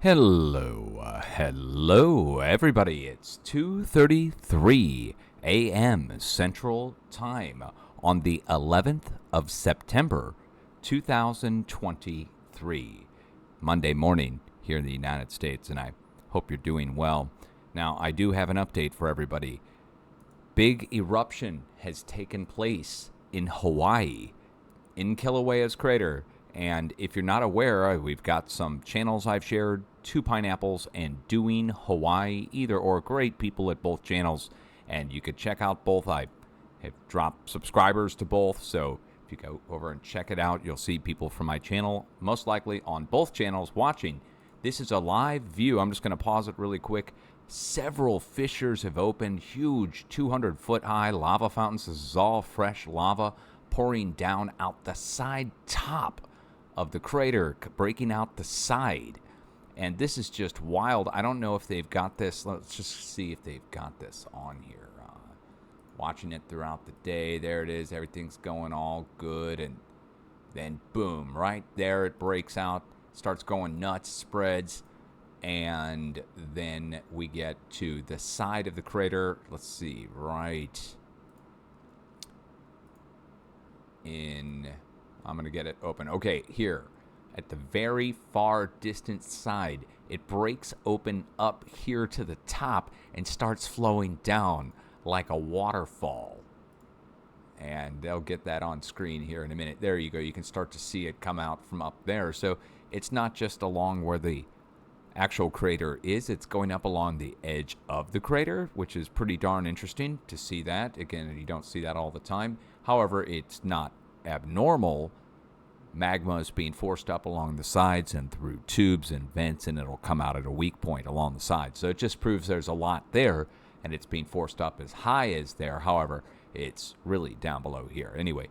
Hello, everybody. It's 2:33 a.m. Central Time on the 11th of September, 2023, Monday morning here in the United States, and I hope you're doing well. Now, I do have an update for everybody. Big eruption has taken place in Hawaii, in Kilauea's crater. And if you're not aware, we've got some channels I've shared, Two Pineapples and Doing Hawaii, either or. Great people at both channels, and you could check out both. I have dropped subscribers to both, so if you go over and check it out, you'll see people from my channel, most likely on both channels, watching. This is a live view. I'm just going to pause it really quick. Several fissures have opened, huge 200-foot high lava fountains. This is all fresh lava pouring down out the side top of the crater, breaking out the side. And this is just wild. I don't know if they've got this. Let's just see if they've got this on here. Watching it throughout the day. There it is. Everything's going all good. And then boom, right there it breaks out, starts going nuts, spreads. And then we get to the side of the crater. Let's see, right in... I'm going to get it open. Okay, here. At the very far distant side, it breaks open up here to the top and starts flowing down like a waterfall. And they'll get that on screen here in a minute. There you go. You can start to see it come out from up there. So it's not just along where the actual crater is. It's going up along the edge of the crater, which is pretty darn interesting to see that. Again, you don't see that all the time. However, it's not abnormal. Magma is being forced up along the sides and through tubes and vents, and it'll come out at a weak point along the sides. So it just proves there's a lot there, and it's being forced up as high as there. However, it's really down below here. Anyway,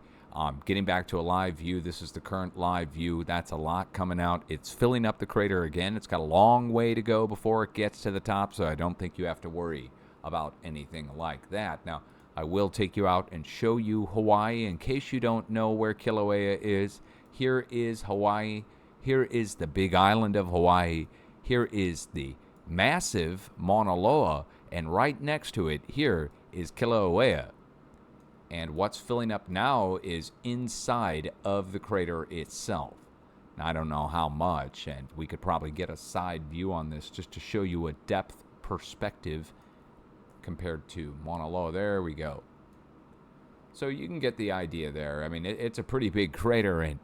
getting back to a live view. This is the current live view. That's a lot coming out. It's filling up the crater again. It's got a long way to go before it gets to the top, so I don't think you have to worry about anything like that. Now, I will take you out and show you Hawaii in case you don't know where Kilauea is. Here is Hawaii. Here is the big island of Hawaii. Here is the massive Mauna Loa. And right next to it here is Kilauea. And what's filling up now is inside of the crater itself. Now, I don't know how much, and we could probably get a side view on this just to show you a depth perspective compared to Mauna Loa. There we go. So you can get the idea there. I mean, it's a pretty big crater, and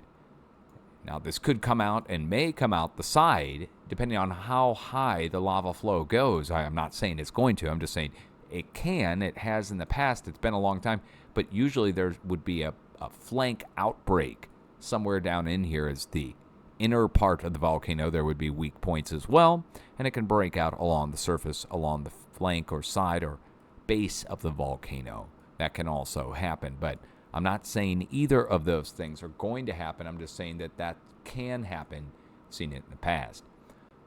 now this could come out and may come out the side, depending on how high the lava flow goes. I'm not saying it's going to. I'm just saying it can. It has in the past. It's been a long time. But usually there would be a flank outbreak somewhere down in here as the inner part of the volcano. There would be weak points as well, and it can break out along the surface, along the flank or side or base of the volcano. That can also happen, but I'm not saying either of those things are going to happen. I'm just saying that that can happen. Seen it in the past.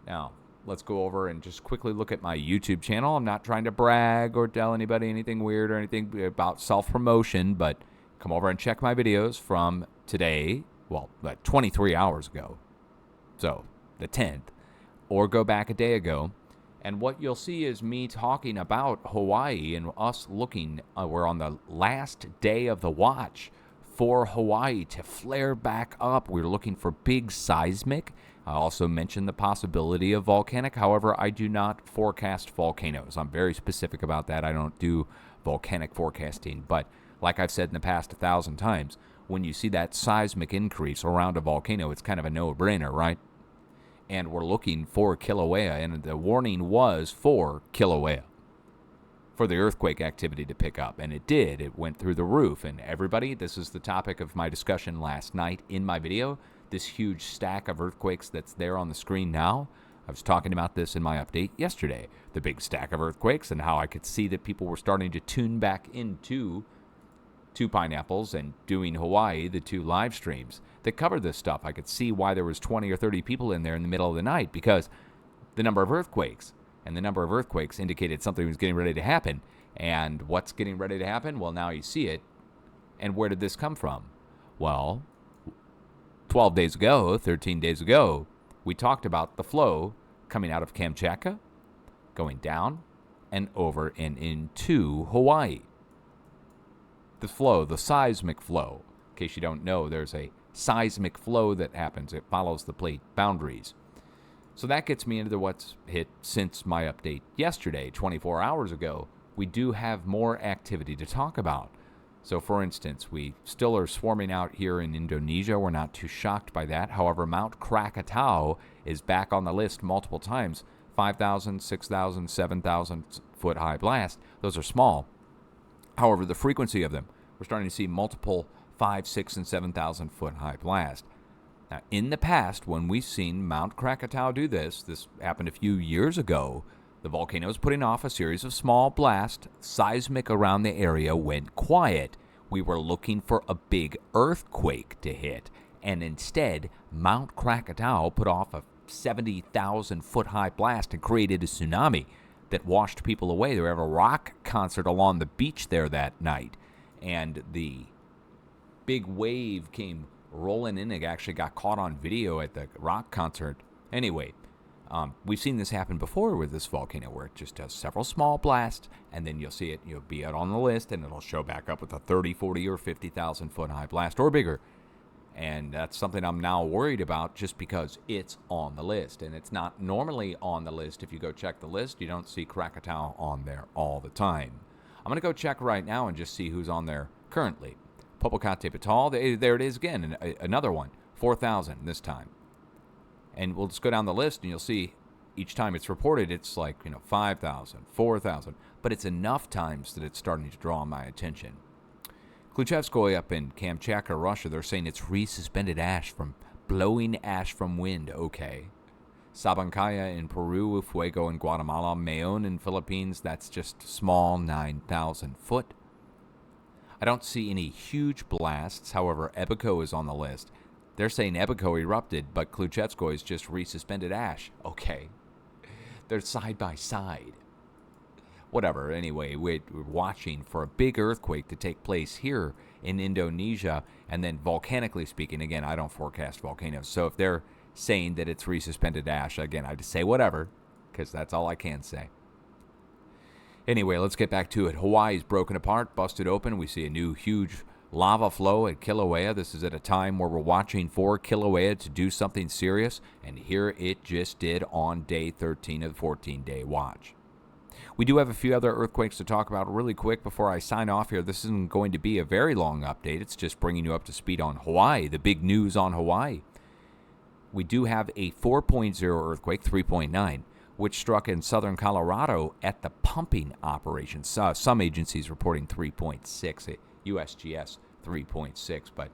Now, let's go over and just quickly look at my YouTube channel. I'm not trying to brag or tell anybody anything weird or anything about self-promotion, but come over and check my videos from today, well, 23 hours ago, so the 10th, or go back a day ago. And what you'll see is me talking about Hawaii and us looking, we're on the last day of the watch for Hawaii to flare back up. We're looking for big seismic. I also mentioned the possibility of volcanic. However, I do not forecast volcanoes. I'm very specific about that. I don't do volcanic forecasting. But like I've said in the past 1,000 times, when you see that seismic increase around a volcano, it's kind of a no-brainer, right? And we're looking for Kilauea, and the warning was for Kilauea, for the earthquake activity to pick up, and it did. It went through the roof, and everybody, this is the topic of my discussion last night in my video, this huge stack of earthquakes that's there on the screen now. I was talking about this in my update yesterday, the big stack of earthquakes, and how I could see that people were starting to tune back into Two Pineapples and Doing Hawaii, the two live streams that covered this stuff. I could see why there was 20 or 30 people in there in the middle of the night, because the number of earthquakes, and the number of earthquakes indicated something was getting ready to happen. And what's getting ready to happen? Well, now you see it. And where did this come from? Well, 12 days ago, 13 days ago, we talked about the flow coming out of Kamchatka, going down, and over and into Hawaii. The flow, the seismic flow. In case you don't know, there's a seismic flow that happens. It follows the plate boundaries. So that gets me into what's hit since my update yesterday, 24 hours ago. We do have more activity to talk about. So, for instance, we still are swarming out here in Indonesia. We're not too shocked by that. However, Mount Krakatau is back on the list multiple times. 5,000, 6,000, 7,000 foot high blast. Those are small. However, the frequency of them, we're starting to see multiple 5, 6, and 7,000 foot high blast. Now, in the past, when we've seen Mount Krakatau do this happened a few years ago. The volcano was putting off a series of small blasts. Seismic around the area went quiet. We were looking for a big earthquake to hit. And instead, Mount Krakatau put off a 70,000 foot high blast and created a tsunami that washed people away. There was a rock concert along the beach there that night. And the big wave came rolling in. It actually got caught on video at the rock concert. Anyway, we've seen this happen before with this volcano where it just does several small blasts, and then you'll see it, you'll be out on the list, and it'll show back up with a 30, 40, or 50,000 foot high blast or bigger. And that's something I'm now worried about just because it's on the list. And it's not normally on the list. If you go check the list, you don't see Krakatau on there all the time. I'm going to go check right now and just see who's on there currently. Popocatépetl Batal, there it is again, another one, 4,000 this time. And we'll just go down the list and you'll see each time it's reported, it's like, 5,000, 4,000. But it's enough times that it's starting to draw my attention. Klyuchevskoye up in Kamchatka, Russia, they're saying it's resuspended ash from blowing ash from wind. Okay. Sabancaya in Peru, Fuego in Guatemala, Mayon in Philippines, that's just small, 9,000 foot. I don't see any huge blasts. However, Ebico is on the list. They're saying Ebico erupted, but Klyuchevskoye is just resuspended ash. Okay. They're side by side. Whatever. Anyway, we're watching for a big earthquake to take place here in Indonesia. And then volcanically speaking, again, I don't forecast volcanoes. So if they're saying that it's resuspended ash, again, I just say whatever, because that's all I can say. Anyway, let's get back to it. Hawaii's broken apart, busted open. We see a new huge lava flow at Kilauea. This is at a time where we're watching for Kilauea to do something serious. And here it just did on day 13 of the 14-day watch. We do have a few other earthquakes to talk about really quick before I sign off here. This isn't going to be a very long update. It's just bringing you up to speed on Hawaii, the big news on Hawaii. We do have a 4.0 earthquake, 3.9, which struck in southern Colorado at the pumping operations. Some agencies reporting 3.6, USGS 3.6, but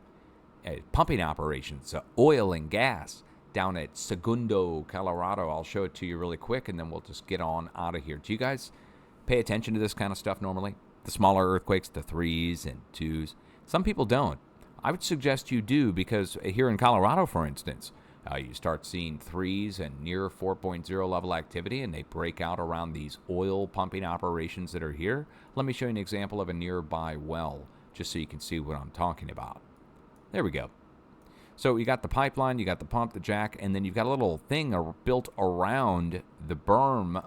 pumping operations, oil and gas, down at Segundo, Colorado. I'll show it to you really quick, and then we'll just get on out of here. Do you guys pay attention to this kind of stuff normally? The smaller earthquakes, the 3s and 2s. Some people don't. I would suggest you do, because here in Colorado, for instance, you start seeing 3s and near 4.0 level activity, and they break out around these oil pumping operations that are here. Let me show you an example of a nearby well, just so you can see what I'm talking about. There we go. So you got the pipeline, you got the pump, the jack, and then you've got a little thing built around the berm.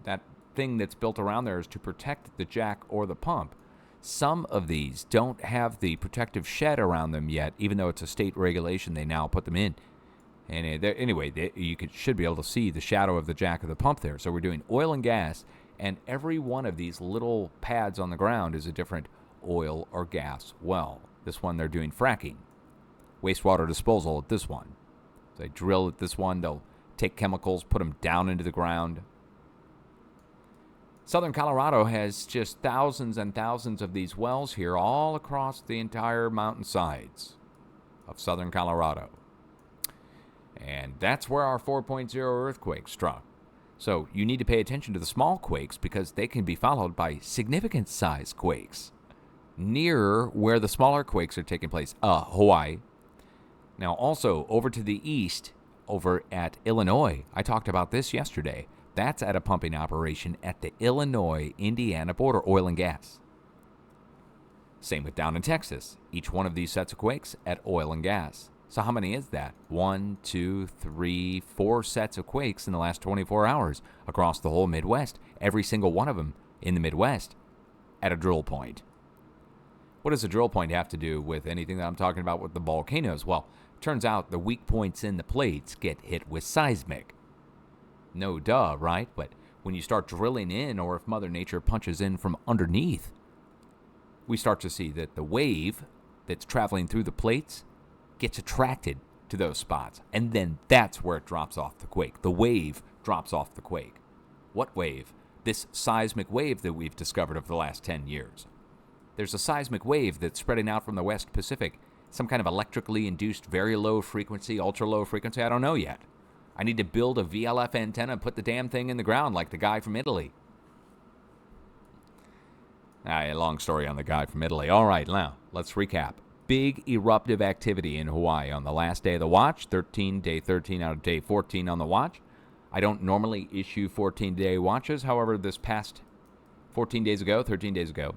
That thing that's built around there is to protect the jack or the pump. Some of these don't have the protective shed around them yet, even though it's a state regulation, they now put them in. And anyway, you should be able to see the shadow of the jack of the pump there. So we're doing oil and gas, and every one of these little pads on the ground is a different oil or gas well. This one, they're doing fracking. Wastewater disposal at this one. So they drill at this one. They'll take chemicals, put them down into the ground. Southern Colorado has just thousands and thousands of these wells here all across the entire mountainsides of southern Colorado. And that's where our 4.0 earthquake struck. So you need to pay attention to the small quakes because they can be followed by significant size quakes near where the smaller quakes are taking place. Hawaii. Now, also, over to the east, over at Illinois, I talked about this yesterday. That's at a pumping operation at the Illinois-Indiana border, oil and gas. Same with down in Texas. Each one of these sets of quakes at oil and gas. So how many is that? 1, 2, 3, 4 sets of quakes in the last 24 hours across the whole Midwest. Every single one of them in the Midwest at a drill point. What does a drill point have to do with anything that I'm talking about with the volcanoes? Well, it turns out the weak points in the plates get hit with seismic. No duh, right? But when you start drilling in, or if Mother Nature punches in from underneath, we start to see that the wave that's traveling through the plates gets attracted to those spots. And then that's where it drops off the quake. The wave drops off the quake. What wave? This seismic wave that we've discovered over the last 10 years. There's a seismic wave that's spreading out from the West Pacific. Some kind of electrically induced very low frequency, ultra low frequency. I don't know yet. I need to build a VLF antenna and put the damn thing in the ground like the guy from Italy. Long story on the guy from Italy. All right, now let's recap. Big eruptive activity in Hawaii on the last day of the watch. Day 13 out of day 14 on the watch. I don't normally issue 14-day watches. However, this past 13 days ago,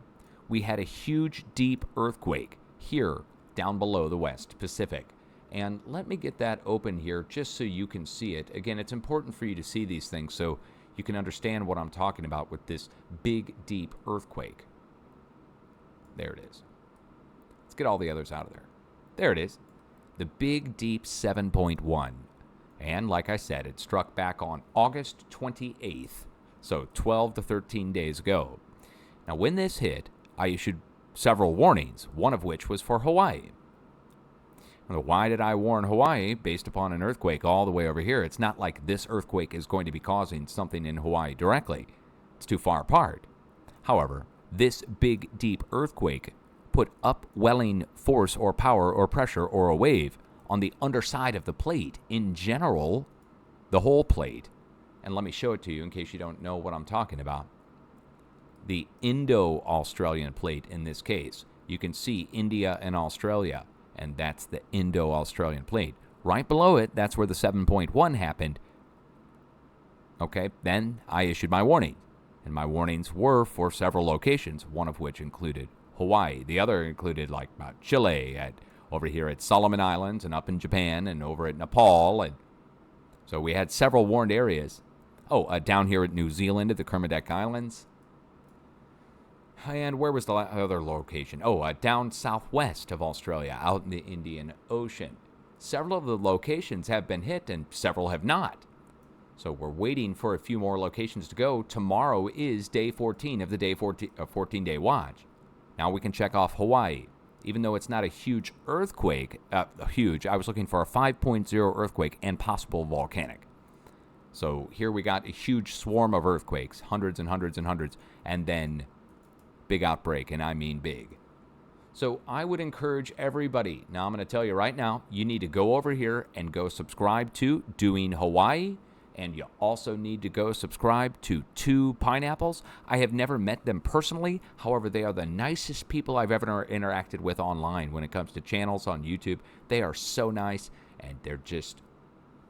we had a huge, deep earthquake here down below the West Pacific. And let me get that open here just so you can see it. Again, it's important for you to see these things so you can understand what I'm talking about with this big, deep earthquake. There it is. Let's get all the others out of there. There it is. The big, deep 7.1. And like I said, it struck back on August 28th, so 12 to 13 days ago. Now, when this hit, I issued several warnings, one of which was for Hawaii. Now, why did I warn Hawaii? Based upon an earthquake all the way over here. It's not like this earthquake is going to be causing something in Hawaii directly. It's too far apart. However, this big, deep earthquake put upwelling force or power or pressure or a wave on the underside of the plate in general, the whole plate. And let me show it to you in case you don't know what I'm talking about. The Indo-Australian plate in this case. You can see India and Australia, and that's the Indo-Australian plate. Right below it, that's where the 7.1 happened. Okay, then I issued my warning. And my warnings were for several locations, one of which included Hawaii. The other included like Chile, over here at Solomon Islands, and up in Japan, and over at Nepal. And so we had several warned areas. Down here at New Zealand at the Kermadec Islands. And where was the other location? Down southwest of Australia, out in the Indian Ocean. Several of the locations have been hit, and several have not. So we're waiting for a few more locations to go. Tomorrow is day 14 of the day 14-day watch. Now we can check off Hawaii. Even though it's not a huge earthquake, I was looking for a 5.0 earthquake and possible volcanic. So here we got a huge swarm of earthquakes, hundreds and hundreds and hundreds, and then big outbreak, and I mean big. So I would encourage everybody, now I'm going to tell you right now, you need to go over here and go subscribe to Doing Hawaii. And you also need to go subscribe to Two Pineapples. I have never met them personally. However, they are the nicest people I've ever interacted with online when it comes to channels on YouTube. They are so nice, and they're just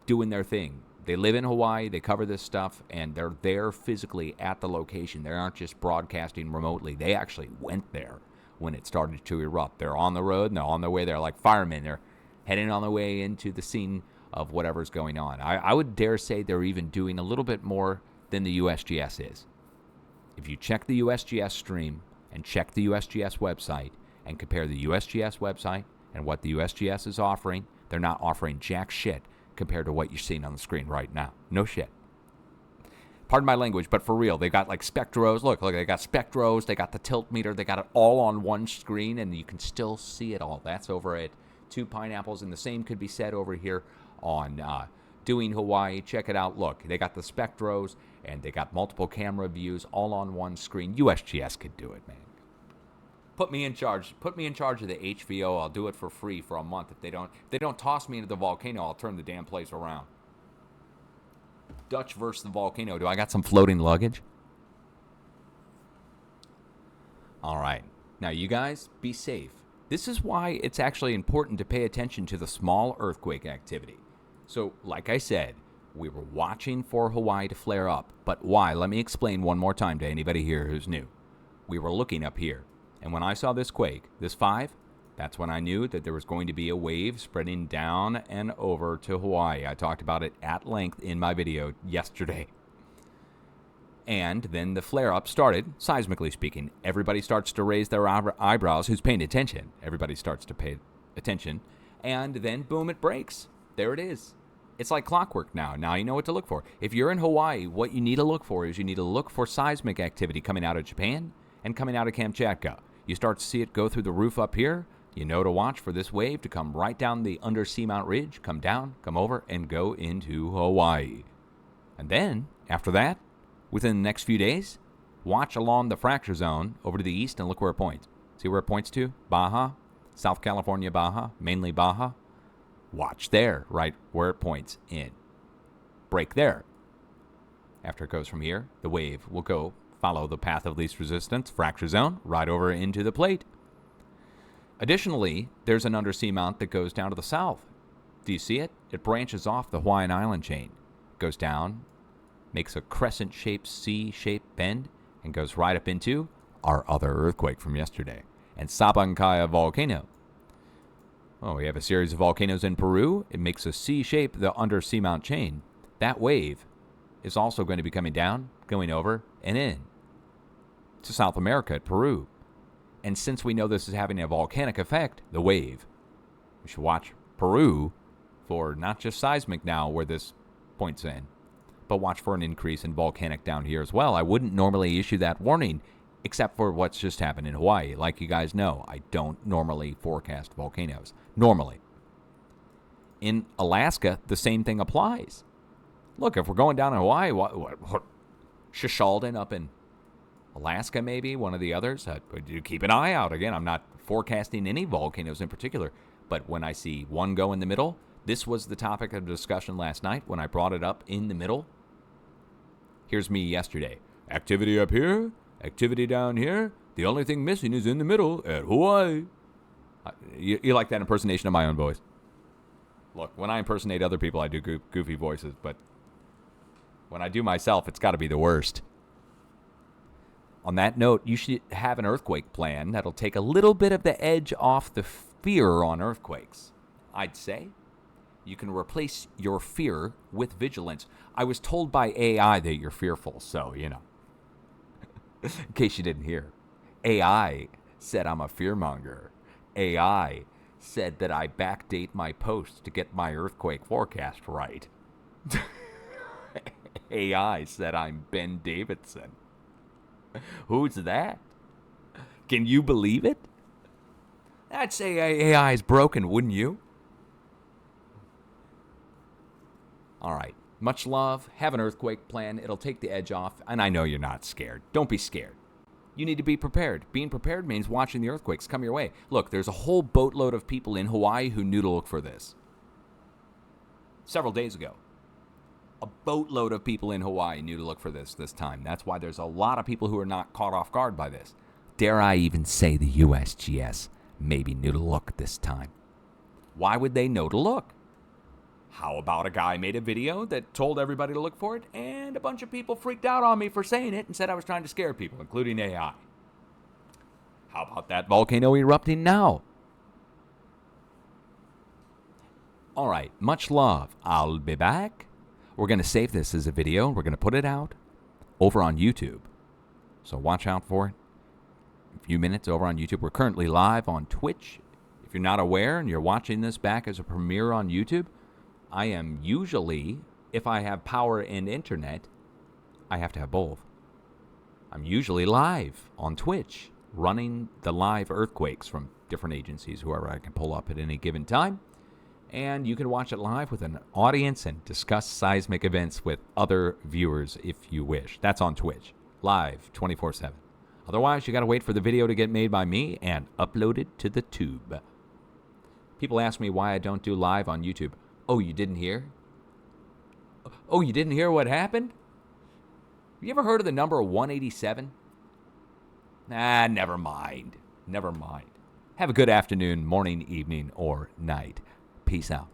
doing their thing. They live in Hawaii. They cover this stuff, and they're there physically at the location. They aren't just broadcasting remotely. They actually went there when it started to erupt. They're on the road, and they're on their way there like firemen. They're heading on their way into the scene of whatever's going on. I would dare say they're even doing a little bit more than the USGS is. If you check the USGS stream and check the USGS website and compare the USGS website and what the USGS is offering, they're not offering jack shit compared to what you're seeing on the screen right now. No shit. Pardon my language, but for real, they got like spectros. Look, they got spectros, they got the tilt meter, they got it all on one screen, and you can still see it all. That's over at Two Pineapples, and the same could be said over here on Doing Hawaii. Check it out. Look, they got the spectros, and they got multiple camera views all on one screen. USGS could do it, man. Put me in charge. Put me in charge of the HVO. I'll do it for free for a month. If they don't toss me into the volcano, I'll turn the damn place around. Dutch versus the volcano. Do I got some floating luggage? All right. Now, you guys, be safe. This is why it's actually important to pay attention to the small earthquake activity. So, like I said, we were watching for Hawaii to flare up. But why? Let me explain one more time to anybody here who's new. We were looking up here. And when I saw this quake, this 5, That's when I knew that there was going to be a wave spreading down and over to Hawaii. I talked about it at length in my video yesterday. And then the flare-up started, seismically speaking. Everybody starts to raise their eyebrows who's paying attention. Everybody starts to pay attention. And then, boom, it breaks. There it is. It's like clockwork now. Now you know what to look for. If you're in Hawaii, what you need to look for is you need to look for seismic activity coming out of Japan and coming out of Kamchatka. You start to see it go through the roof up here. You know to watch for this wave to come right down the under Seamount Ridge, come down, come over, and go into Hawaii. And then, after that, within the next few days, watch along the fracture zone over to the east and look where it points. See where it points to? Baja, South California, Baja, mainly Baja. Watch there, right where it points in. Break there. After it goes from here, the wave will go follow the path of least resistance, fracture zone, right over into the plate. Additionally, there's an undersea mount that goes down to the south. Do you see it? It branches off the Hawaiian Island chain, goes down, makes a crescent-shaped C-shaped bend, and goes right up into our other earthquake from yesterday, and Sabancaya volcano. Oh, we have a series of volcanoes in Peru. It makes a C-shape, the undersea mount chain. That wave is also going to be coming down, going over, and in to South America at Peru. And since we know this is having a volcanic effect, the wave, we should watch Peru for not just seismic now where this points in, but watch for an increase in volcanic down here as well. I wouldn't normally issue that warning, except for what's just happened in Hawaii. Like you guys know, I don't normally forecast volcanoes. Normally. In Alaska, the same thing applies. Look, if we're going down in Hawaii, what Shishaldin up in Alaska maybe, one of the others, you keep an eye out. Again, I'm not forecasting any volcanoes in particular, but when I see one go in the middle, this was the topic of discussion last night when I brought it up in the middle. Here's me yesterday. Activity up here, activity down here. The only thing missing is in the middle at Hawaii. You like that impersonation of my own voice? Look, when I impersonate other people, I do goofy voices, but when I do myself, it's got to be the worst. On that note, you should have an earthquake plan that'll take a little bit of the edge off the fear on earthquakes. I'd say you can replace your fear with vigilance. I was told by AI that you're fearful, so, you know. In case you didn't hear. AI said I'm a fearmonger. AI said that I backdate my posts to get my earthquake forecast right. AI said I'm Ben Davidson. Who's that? Can you believe it? I'd say AI is broken, wouldn't you? All right. Much love. Have an earthquake plan. It'll take the edge off. And I know you're not scared. Don't be scared. You need to be prepared. Being prepared means watching the earthquakes come your way. Look, there's a whole boatload of people in Hawaii who knew to look for this. Several days ago. A boatload of people in Hawaii knew to look for this time. That's why there's a lot of people who are not caught off guard by this. Dare I even say the USGS maybe knew to look this time. Why would they know to look? How about a guy made a video that told everybody to look for it, and a bunch of people freaked out on me for saying it and said I was trying to scare people, including AI? How about that volcano erupting now? All right, much love. I'll be back. We're going to save this as a video. We're going to put it out over on YouTube. So watch out for it. A few minutes over on YouTube. We're currently live on Twitch. If you're not aware and you're watching this back as a premiere on YouTube, I am usually, if I have power and internet, I have to have both. I'm usually live on Twitch, running the live earthquakes from different agencies, whoever I can pull up at any given time. And you can watch it live with an audience and discuss seismic events with other viewers if you wish. That's on Twitch, live 24/7. Otherwise, you got to wait for the video to get made by me and uploaded to the tube. People ask me why I don't do live on YouTube. Oh, you didn't hear? Oh, you didn't hear what happened? Have you ever heard of the number 187? Nah, never mind. Never mind. Have a good afternoon, morning, evening, or night. Peace out.